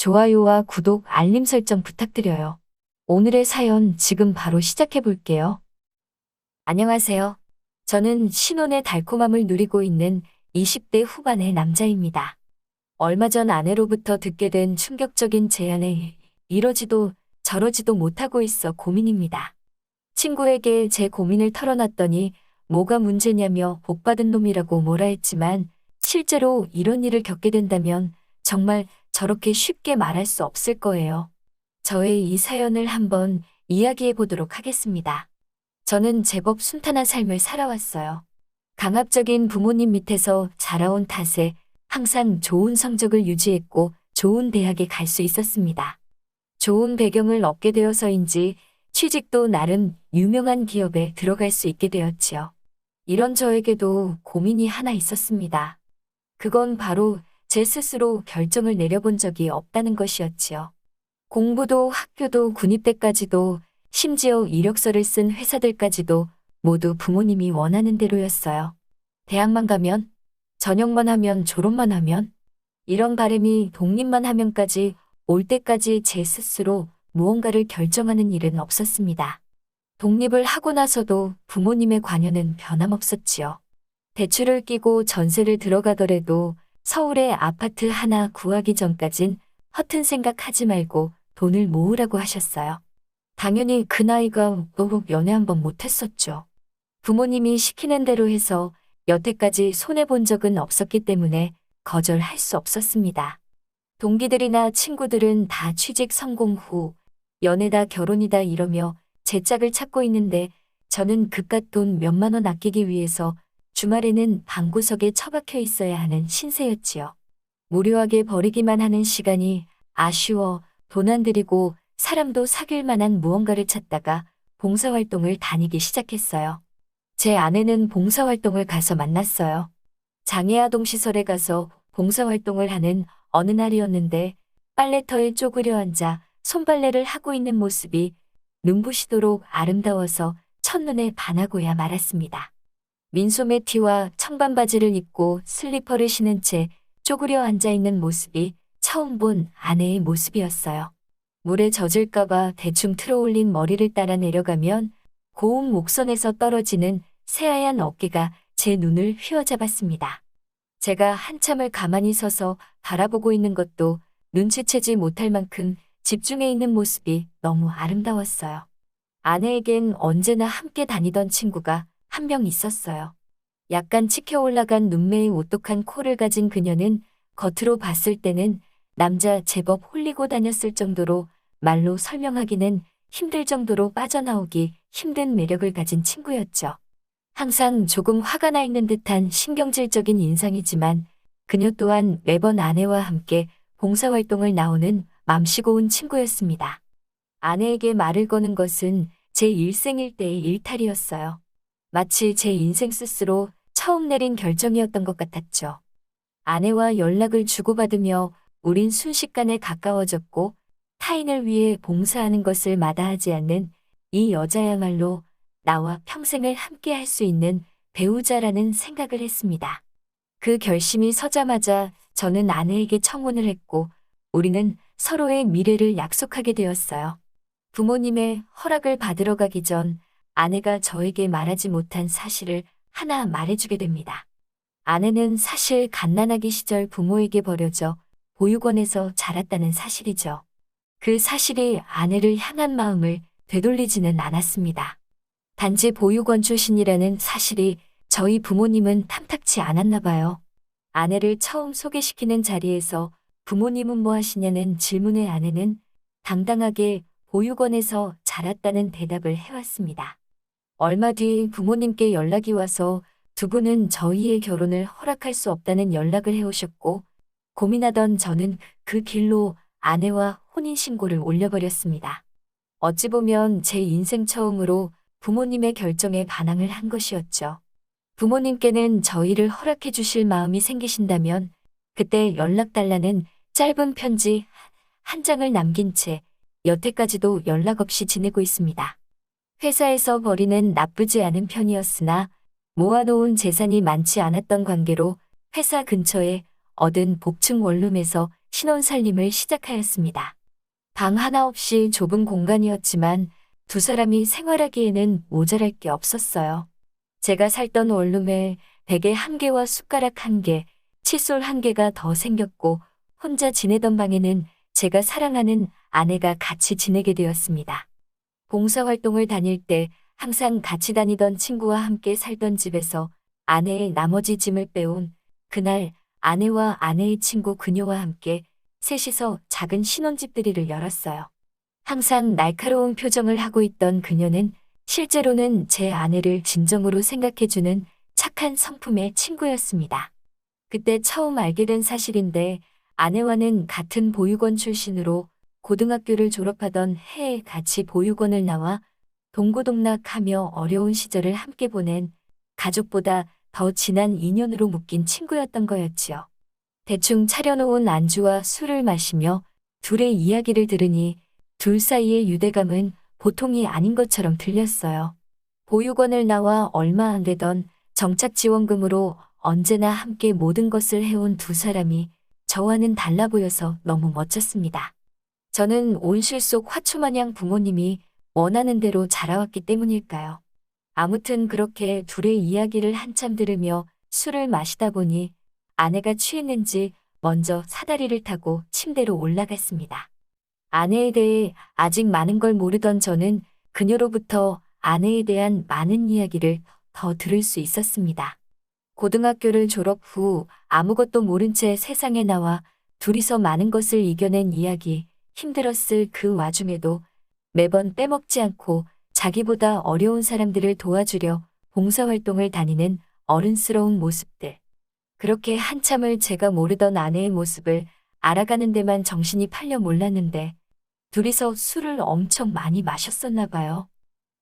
좋아요와 구독, 알림 설정 부탁드려요. 오늘의 사연 지금 바로 시작해 볼게요. 안녕하세요. 저는 신혼의 달콤함을 누리고 있는 20대 후반의 남자입니다. 얼마 전 아내로부터 듣게 된 충격적인 제안에 이러지도 저러지도 못하고 있어 고민입니다. 친구에게 제 고민을 털어놨더니 뭐가 문제냐며 복받은 놈이라고 뭐라 했지만 실제로 이런 일을 겪게 된다면 정말 저렇게 쉽게 말할 수 없을 거예요. 저의 이 사연을 한번 이야기해 보도록 하겠습니다. 저는 제법 순탄한 삶을 살아왔어요. 강압적인 부모님 밑에서 자라온 탓에 항상 좋은 성적을 유지했고 좋은 대학에 갈 수 있었습니다. 좋은 배경을 얻게 되어서인지 취직도 나름 유명한 기업에 들어갈 수 있게 되었지요. 이런 저에게도 고민이 하나 있었습니다. 그건 바로 제 스스로 결정을 내려본 적이 없다는 것이었지요. 공부도 학교도 군입대까지도 심지어 이력서를 쓴 회사들까지도 모두 부모님이 원하는 대로였어요. 대학만 가면, 전역만 하면, 졸업만 하면, 이런 바람이 독립만 하면까지 올 때까지 제 스스로 무언가를 결정하는 일은 없었습니다. 독립을 하고 나서도 부모님의 관여는 변함없었지요. 대출을 끼고 전세를 들어가더라도 서울에 아파트 하나 구하기 전까진 허튼 생각하지 말고 돈을 모으라고 하셨어요. 당연히 그 나이가 연애 한번 못했었죠. 부모님이 시키는 대로 해서 여태까지 손해본 적은 없었기 때문에 거절할 수 없었습니다. 동기들이나 친구들은 다 취직 성공 후 연애다 결혼이다 이러며 제 짝을 찾고 있는데 저는 그깟 돈 몇만 원 아끼기 위해서 주말에는 방구석에 처박혀 있어야 하는 신세였지요. 무료하게 버리기만 하는 시간이 아쉬워 돈 안 들이고 사람도 사귈 만한 무언가를 찾다가 봉사활동을 다니기 시작했어요. 제 아내는 봉사활동을 가서 만났어요. 장애아동 시설에 가서 봉사활동을 하는 어느 날이었는데 빨래터에 쪼그려 앉아 손빨래를 하고 있는 모습이 눈부시도록 아름다워서 첫눈에 반하고야 말았습니다. 민소매 티와 청반 바지를 입고 슬리퍼를 신은 채 쪼그려 앉아있는 모습이 처음 본 아내의 모습이었어요. 물에 젖을까봐 대충 틀어올린 머리를 따라 내려가면 고운 목선에서 떨어지는 새하얀 어깨가 제 눈을 휘어잡았습니다. 제가 한참을 가만히 서서 바라보고 있는 것도 눈치채지 못할 만큼 집중해 있는 모습이 너무 아름다웠어요. 아내에겐 언제나 함께 다니던 친구가 한 명 있었어요. 약간 치켜 올라간 눈매의 오똑한 코를 가진 그녀는 겉으로 봤을 때는 남자 제법 홀리고 다녔을 정도로 말로 설명하기는 힘들 정도로 빠져나오기 힘든 매력을 가진 친구였죠. 항상 조금 화가 나 있는 듯한 신경질적인 인상이지만 그녀 또한 매번 아내와 함께 봉사활동을 나오는 맘씨 고운 친구였습니다. 아내에게 말을 거는 것은 제 일생일 때의 일탈이었어요. 마치 제 인생 스스로 처음 내린 결정이었던 것 같았죠. 아내와 연락을 주고받으며 우린 순식간에 가까워졌고 타인을 위해 봉사하는 것을 마다하지 않는 이 여자야말로 나와 평생을 함께 할 수 있는 배우자라는 생각을 했습니다. 그 결심이 서자마자 저는 아내에게 청혼을 했고 우리는 서로의 미래를 약속하게 되었어요. 부모님의 허락을 받으러 가기 전 아내가 저에게 말하지 못한 사실을 하나 말해주게 됩니다. 아내는 사실 갓난아기 시절 부모에게 버려져 보육원에서 자랐다는 사실이죠. 그 사실이 아내를 향한 마음을 되돌리지는 않았습니다. 단지 보육원 출신이라는 사실이 저희 부모님은 탐탁치 않았나 봐요. 아내를 처음 소개시키는 자리에서 부모님은 뭐 하시냐는 질문에 아내는 당당하게 보육원에서 자랐다는 대답을 해왔습니다. 얼마 뒤 부모님께 연락이 와서 두 분은 저희의 결혼을 허락할 수 없다는 연락을 해오셨고 고민하던 저는 그 길로 아내와 혼인신고를 올려버렸습니다. 어찌 보면 제 인생 처음으로 부모님의 결정에 반항을 한 것이었죠. 부모님께는 저희를 허락해 주실 마음이 생기신다면 그때 연락달라는 짧은 편지 한 장을 남긴 채 여태까지도 연락 없이 지내고 있습니다. 회사에서 벌이는 나쁘지 않은 편이었으나 모아놓은 재산이 많지 않았던 관계로 회사 근처에 얻은 복층 원룸에서 신혼살림을 시작하였습니다. 방 하나 없이 좁은 공간이었지만 두 사람이 생활하기에는 모자랄 게 없었어요. 제가 살던 원룸에 베개 한 개와 숟가락 한 개, 칫솔 한 개가 더 생겼고 혼자 지내던 방에는 제가 사랑하는 아내가 같이 지내게 되었습니다. 봉사활동을 다닐 때 항상 같이 다니던 친구와 함께 살던 집에서 아내의 나머지 짐을 빼온 그날 아내와 아내의 친구 그녀와 함께 셋이서 작은 신혼집들이를 열었어요. 항상 날카로운 표정을 하고 있던 그녀는 실제로는 제 아내를 진정으로 생각해주는 착한 성품의 친구였습니다. 그때 처음 알게 된 사실인데 아내와는 같은 보육원 출신으로 고등학교를 졸업하던 해에 같이 보육원을 나와 동고동락하며 어려운 시절을 함께 보낸 가족보다 더 진한 인연으로 묶인 친구였던 거였지요. 대충 차려놓은 안주와 술을 마시며 둘의 이야기를 들으니 둘 사이의 유대감은 보통이 아닌 것처럼 들렸어요. 보육원을 나와 얼마 안 되던 정착지원금으로 언제나 함께 모든 것을 해온 두 사람이 저와는 달라 보여서 너무 멋졌습니다. 저는 온실 속 화초마냥 부모님이 원하는 대로 자라왔기 때문일까요? 아무튼 그렇게 둘의 이야기를 한참 들으며 술을 마시다 보니 아내가 취했는지 먼저 사다리를 타고 침대로 올라갔습니다. 아내에 대해 아직 많은 걸 모르던 저는 그녀로부터 아내에 대한 많은 이야기를 더 들을 수 있었습니다. 고등학교를 졸업 후 아무것도 모른 채 세상에 나와 둘이서 많은 것을 이겨낸 이야기, 힘들었을 그 와중에도 매번 빼먹지 않고 자기보다 어려운 사람들을 도와주려 봉사활동을 다니는 어른스러운 모습들. 그렇게 한참을 제가 모르던 아내의 모습을 알아가는 데만 정신이 팔려 몰랐는데 둘이서 술을 엄청 많이 마셨었나 봐요.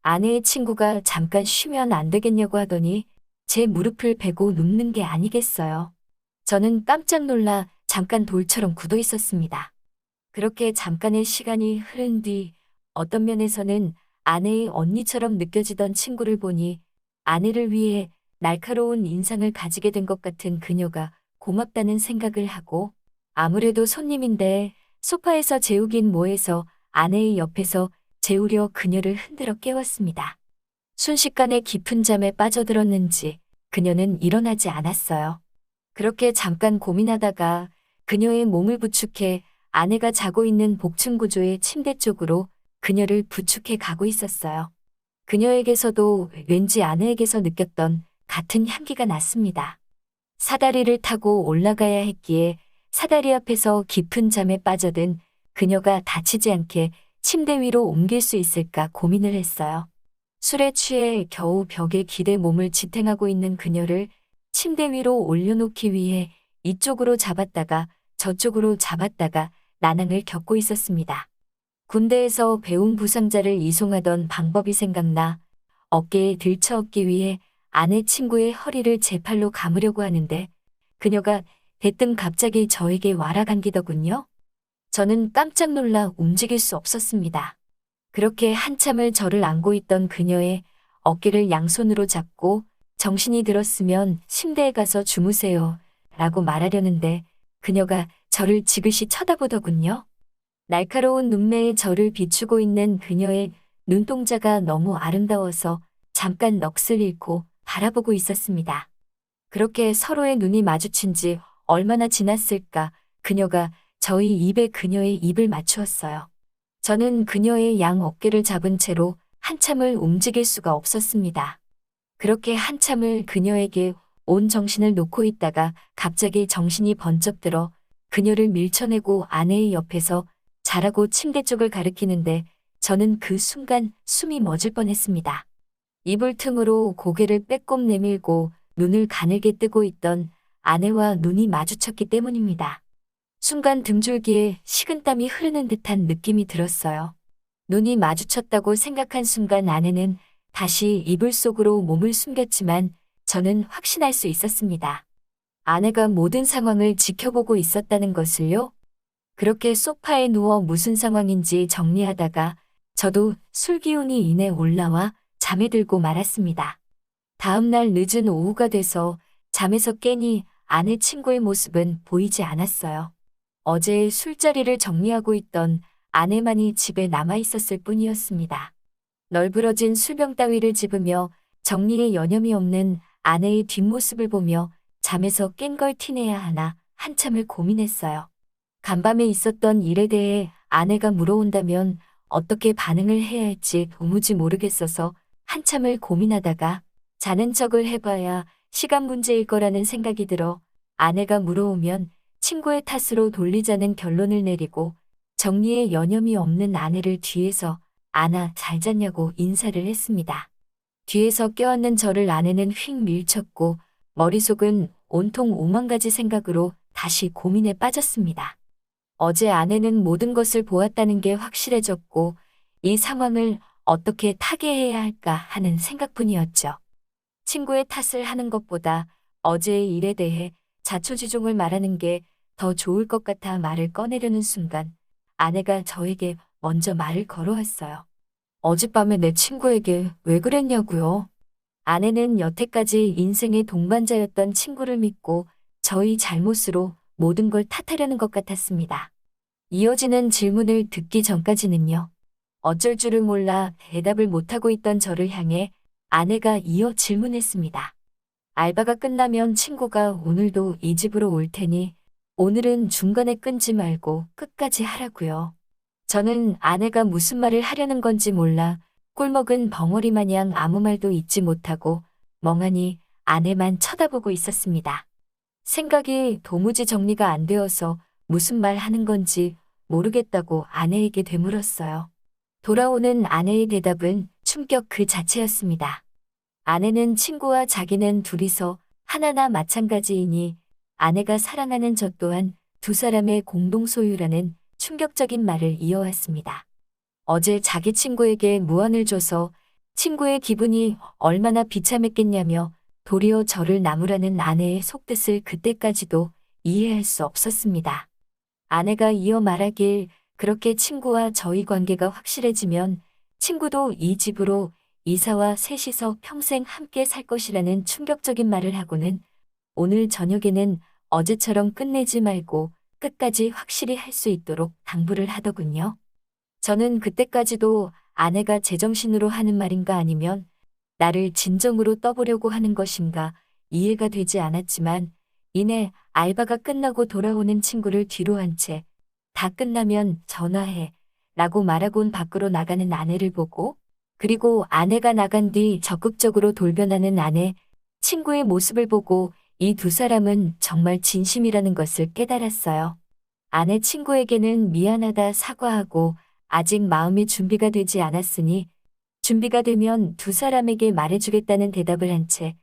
아내의 친구가 잠깐 쉬면 안 되겠냐고 하더니 제 무릎을 베고 눕는 게 아니겠어요. 저는 깜짝 놀라 잠깐 돌처럼 굳어 있었습니다. 그렇게 잠깐의 시간이 흐른 뒤 어떤 면에서는 아내의 언니처럼 느껴지던 친구를 보니 아내를 위해 날카로운 인상을 가지게 된 것 같은 그녀가 고맙다는 생각을 하고 아무래도 손님인데 소파에서 재우긴 뭐해서 아내의 옆에서 재우려 그녀를 흔들어 깨웠습니다. 순식간에 깊은 잠에 빠져들었는지 그녀는 일어나지 않았어요. 그렇게 잠깐 고민하다가 그녀의 몸을 부축해 아내가 자고 있는 복층 구조의 침대 쪽으로 그녀를 부축해 가고 있었어요. 그녀에게서도 왠지 아내에게서 느꼈던 같은 향기가 났습니다. 사다리를 타고 올라가야 했기에 사다리 앞에서 깊은 잠에 빠져든 그녀가 다치지 않게 침대 위로 옮길 수 있을까 고민을 했어요. 술에 취해 겨우 벽에 기대 몸을 지탱하고 있는 그녀를 침대 위로 올려놓기 위해 이쪽으로 잡았다가 저쪽으로 잡았다가 난항을 겪고 있었습니다. 군대에서 배운 부상자를 이송하던 방법이 생각나 어깨에 들쳐업기 위해 아내 친구의 허리를 제 팔로 감으려고 하는데 그녀가 대뜸 갑자기 저에게 와라당기더군요. 저는 깜짝 놀라 움직일 수 없었습니다. 그렇게 한참을 저를 안고 있던 그녀의 어깨를 양손으로 잡고 정신이 들었으면 침대에 가서 주무세요 라고 말하려는데 그녀가 저를 지그시 쳐다보더군요. 날카로운 눈매에 저를 비추고 있는 그녀의 눈동자가 너무 아름다워서 잠깐 넋을 잃고 바라보고 있었습니다. 그렇게 서로의 눈이 마주친 지 얼마나 지났을까 그녀가 저희 입에 그녀의 입을 맞추었어요. 저는 그녀의 양 어깨를 잡은 채로 한참을 움직일 수가 없었습니다. 그렇게 한참을 그녀에게 온 정신을 놓고 있다가 갑자기 정신이 번쩍 들어 그녀를 밀쳐내고 아내의 옆에서 자라고 침대 쪽을 가리키는데 저는 그 순간 숨이 멎을 뻔했습니다. 이불 틈으로 고개를 빼꼼 내밀고 눈을 가늘게 뜨고 있던 아내와 눈이 마주쳤기 때문입니다. 순간 등줄기에 식은땀이 흐르는 듯한 느낌이 들었어요. 눈이 마주쳤다고 생각한 순간 아내는 다시 이불 속으로 몸을 숨겼지만 저는 확신할 수 있었습니다. 아내가 모든 상황을 지켜보고 있었다는 것을요. 그렇게 소파에 누워 무슨 상황인지 정리하다가 저도 술 기운이 이내 올라와 잠에 들고 말았습니다. 다음 날 늦은 오후가 돼서 잠에서 깨니 아내 친구의 모습은 보이지 않았어요. 어제 술자리를 정리하고 있던 아내만이 집에 남아 있었을 뿐이었습니다. 널브러진 술병 따위를 집으며 정리에 여념이 없는 아내의 뒷모습을 보며 잠에서 깬 걸 티내야 하나 한참을 고민했어요. 간밤에 있었던 일에 대해 아내가 물어온다면 어떻게 반응을 해야 할지 도무지 모르겠어서 한참을 고민하다가 자는 척을 해봐야 시간 문제일 거라는 생각이 들어 아내가 물어오면 친구의 탓으로 돌리자는 결론을 내리고 정리에 여념이 없는 아내를 뒤에서 안아 잘 잤냐고 인사를 했습니다. 뒤에서 껴안는 저를 아내는 휙 밀쳤고 머릿속은 온통 오만 가지 생각으로 다시 고민에 빠졌습니다. 어제 아내는 모든 것을 보았다는 게 확실해졌고 이 상황을 어떻게 타개해야 할까 하는 생각뿐이었죠. 친구의 탓을 하는 것보다 어제의 일에 대해 자초지종을 말하는 게 더 좋을 것 같아 말을 꺼내려는 순간 아내가 저에게 먼저 말을 걸어왔어요. 어젯밤에 내 친구에게 왜 그랬냐고요? 아내는 여태까지 인생의 동반자였던 친구를 믿고 저희 잘못으로 모든 걸 탓하려는 것 같았습니다. 이어지는 질문을 듣기 전까지는요. 어쩔 줄을 몰라 대답을 못하고 있던 저를 향해 아내가 이어 질문했습니다. 알바가 끝나면 친구가 오늘도 이 집으로 올 테니 오늘은 중간에 끊지 말고 끝까지 하라고요. 저는 아내가 무슨 말을 하려는 건지 몰라 꿀먹은 벙어리 마냥 아무 말도 잊지 못하고 멍하니 아내만 쳐다보고 있었습니다. 생각이 도무지 정리가 안 되어서 무슨 말 하는 건지 모르겠다고 아내에게 되물었어요. 돌아오는 아내의 대답은 충격 그 자체였습니다. 아내는 친구와 자기는 둘이서 하나나 마찬가지이니 아내가 사랑하는 저 또한 두 사람의 공동 소유라는 충격적인 말을 이어왔습니다. 어제 자기 친구에게 무안을 줘서 친구의 기분이 얼마나 비참했겠냐며 도리어 저를 나무라는 아내의 속뜻을 그때까지도 이해할 수 없었습니다. 아내가 이어 말하길 그렇게 친구와 저희 관계가 확실해지면 친구도 이 집으로 이사와 셋이서 평생 함께 살 것이라는 충격적인 말을 하고는 오늘 저녁에는 어제처럼 끝내지 말고 끝까지 확실히 할 수 있도록 당부를 하더군요. 저는 그때까지도 아내가 제정신으로 하는 말인가 아니면 나를 진정으로 떠보려고 하는 것인가 이해가 되지 않았지만 이내 알바가 끝나고 돌아오는 친구를 뒤로 한 채 다 끝나면 전화해 라고 말하곤 밖으로 나가는 아내를 보고 그리고 아내가 나간 뒤 적극적으로 돌변하는 아내, 친구의 모습을 보고 이 두 사람은 정말 진심이라는 것을 깨달았어요. 아내 친구에게는 미안하다 사과하고 아직 마음의 준비가 되지 않았으니 준비가 되면 두 사람에게 말해주겠다는 대답을 한 채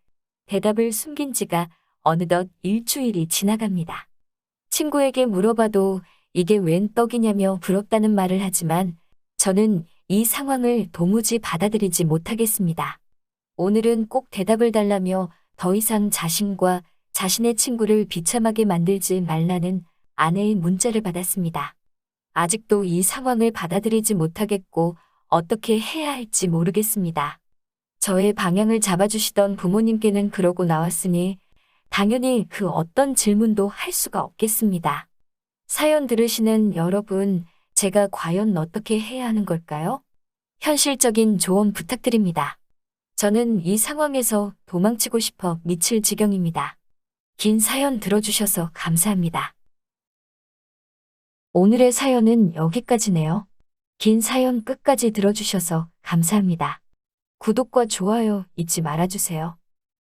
대답을 숨긴 지가 어느덧 일주일이 지나갑니다. 친구에게 물어봐도 이게 웬 떡이냐며 부럽다는 말을 하지만 저는 이 상황을 도무지 받아들이지 못하겠습니다. 오늘은 꼭 대답을 달라며 더 이상 자신과 자신의 친구를 비참하게 만들지 말라는 아내의 문자를 받았습니다. 아직도 이 상황을 받아들이지 못하겠고 어떻게 해야 할지 모르겠습니다. 저의 방향을 잡아주시던 부모님께는 그러고 나왔으니 당연히 그 어떤 질문도 할 수가 없겠습니다. 사연 들으시는 여러분, 제가 과연 어떻게 해야 하는 걸까요? 현실적인 조언 부탁드립니다. 저는 이 상황에서 도망치고 싶어 미칠 지경입니다. 긴 사연 들어주셔서 감사합니다. 오늘의 사연은 여기까지네요. 긴 사연 끝까지 들어주셔서 감사합니다. 구독과 좋아요 잊지 말아주세요.